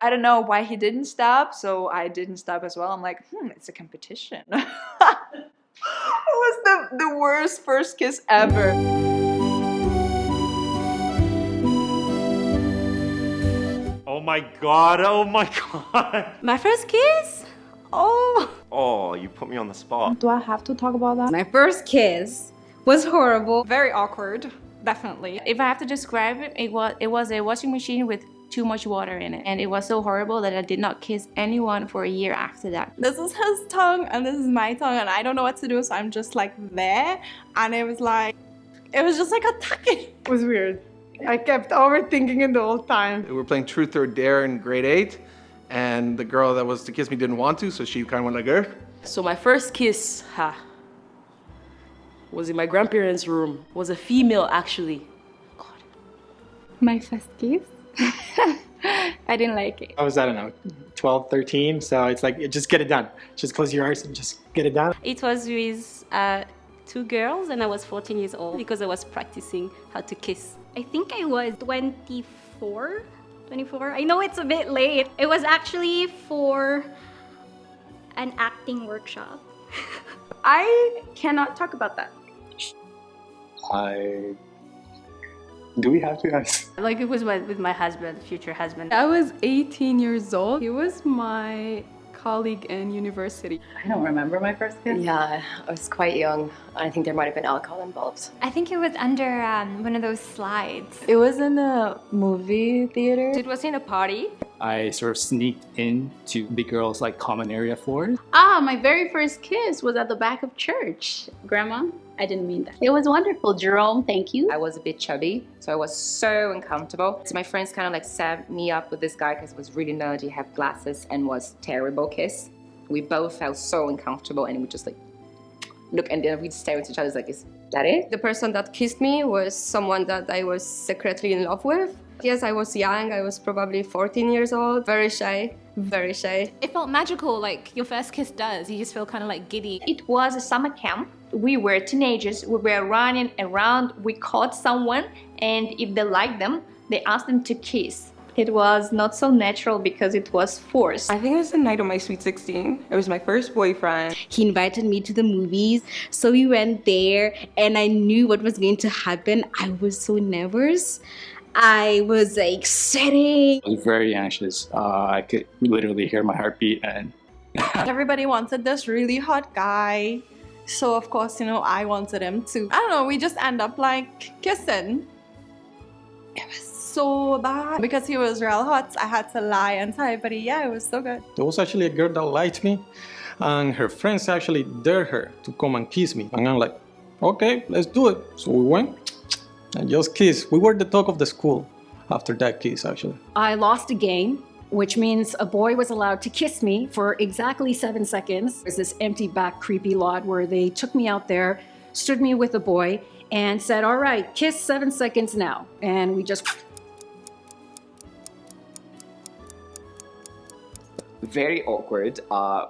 I don't know why he didn't stop, so I didn't stop as well. I'm like, it's a competition. It was the worst first kiss ever. Oh my god, oh my god. My first kiss? Oh, you put me on the spot. Do I have to talk about that? My first kiss was horrible. Very awkward, definitely. If I have to describe it, it was a washing machine with too much water in it. And it was so horrible that I did not kiss anyone for a year after that. This is his tongue and this is my tongue and I don't know what to do, so I'm just like there. And it was just like attacking. It was weird. I kept overthinking it the whole time. We were playing Truth or Dare in grade 8, and the girl that was to kiss me didn't want to, so she kind of went like, So my first kiss, was in my grandparents' room. Was a female, actually. God. My first kiss? I didn't like it. I was, I don't know, 12, 13, so it's like, just get it done. Just close your eyes and just get it done. It was with 2 girls and I was 14 years old because I was practicing how to kiss. I think I was 24. I know it's a bit late. It was actually for an acting workshop. I cannot talk about that. Do we have to ask? Like, it was with my husband, future husband. I was 18 years old. He was my colleague in university. I don't remember my first kiss. Yeah, I was quite young. I think there might have been alcohol involved. I think it was under one of those slides. It was in a movie theater. It was in a party. I sort of sneaked into the girls' like common area floor. My very first kiss was at the back of church. Grandma, I didn't mean that. It was wonderful, Jerome, thank you. I was a bit chubby, so I was so uncomfortable. So my friends kind of like set me up with this guy because he was really nerdy, had glasses, and was terrible kiss. We both felt so uncomfortable and we just like look and then we'd stare at each other like, is that it? The person that kissed me was someone that I was secretly in love with. Yes, I was young. I was probably 14 years old. Very shy. Very shy. It felt magical, like your first kiss does. You just feel kind of like giddy. It was a summer camp. We were teenagers. We were running around. We caught someone, and if they liked them, they asked them to kiss. It was not so natural because it was forced. I think it was the night of my sweet 16. It was my first boyfriend. He invited me to the movies, so we went there and I knew what was going to happen. I was so nervous. I was like sweating. I was very anxious. I could literally hear my heartbeat and everybody wanted this really hot guy. So of course, you know, I wanted him too. I don't know, we just end up like kissing. It was so bad because he was real hot. I had to lie and tell everybody, yeah, it was so good. There was actually a girl that liked me, and her friends actually dared her to come and kiss me. And I'm like, okay, let's do it. So we went and just kissed. We were the talk of the school after that kiss, actually. I lost a game, which means a boy was allowed to kiss me for exactly 7 seconds. There's this empty back creepy lot where they took me out there, stood me with a boy, and said, all right, kiss 7 seconds now. And we just... Very awkward.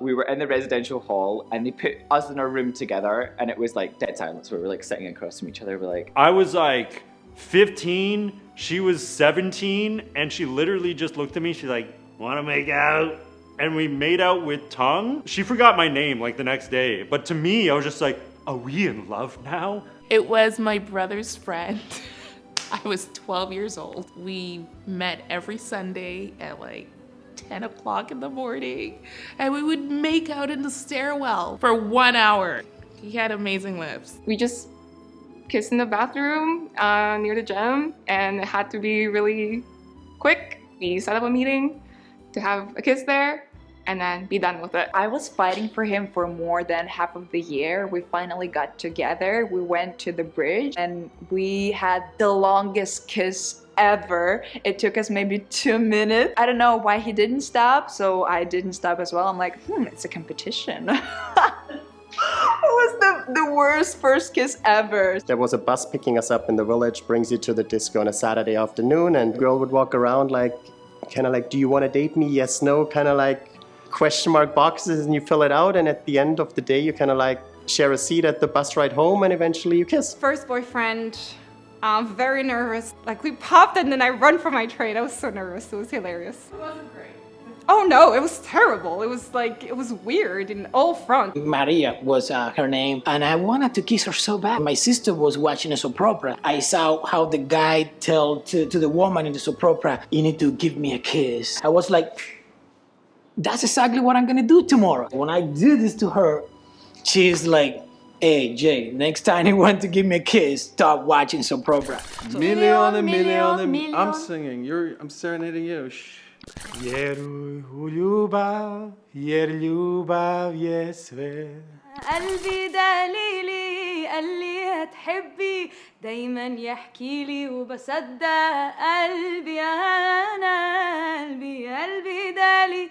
We were in the residential hall and they put us in a room together and it was like dead silence. We were like sitting across from each other. We're like, I was like 15, she was 17, and she literally just looked at me. She's like, wanna make out? And we made out with tongue. She forgot my name like the next day. But to me, I was just like, are we in love now? It was my brother's friend. I was 12 years old. We met every Sunday at like 10 o'clock in the morning, and we would make out in the stairwell for 1 hour. He had amazing lips. We just kissed in the bathroom near the gym, and it had to be really quick. We set up a meeting to have a kiss there and then be done with it. I was fighting for him for more than half of the year. We finally got together. We went to the bridge and we had the longest kiss ever. It took us maybe 2 minutes. I don't know why he didn't stop, so I didn't stop as well. I'm like, it's a competition. It was the worst first kiss ever. there was a bus picking us up in the village, brings you to the disco on a Saturday afternoon, and the girl would walk around like, kind of like, do you want to date me? Yes, no, kind of like question mark boxes, and you fill it out, and at the end of the day, you kind of like share a seat at the bus ride home, and eventually you kiss. First boyfriend, I'm very nervous. Like we popped and then I run for my train. I was so nervous. It was hilarious. It wasn't great. Oh no, it was terrible. It was weird in all fronts. Maria was her name, and I wanted to kiss her so bad. My sister was watching a soap opera. I saw how the guy told to the woman in the soap opera, "You need to give me a kiss." I was like, that's exactly what I'm gonna do tomorrow. When I do this to her, she's like, "Hey Jay, next time you want to give me a kiss, stop watching soap opera." Million. I'm singing. I'm serenading you. Shh. قلبي دليلي قال لي هتحبي دايما يحكي لي وبصدق قلبي انا قلبي دليلي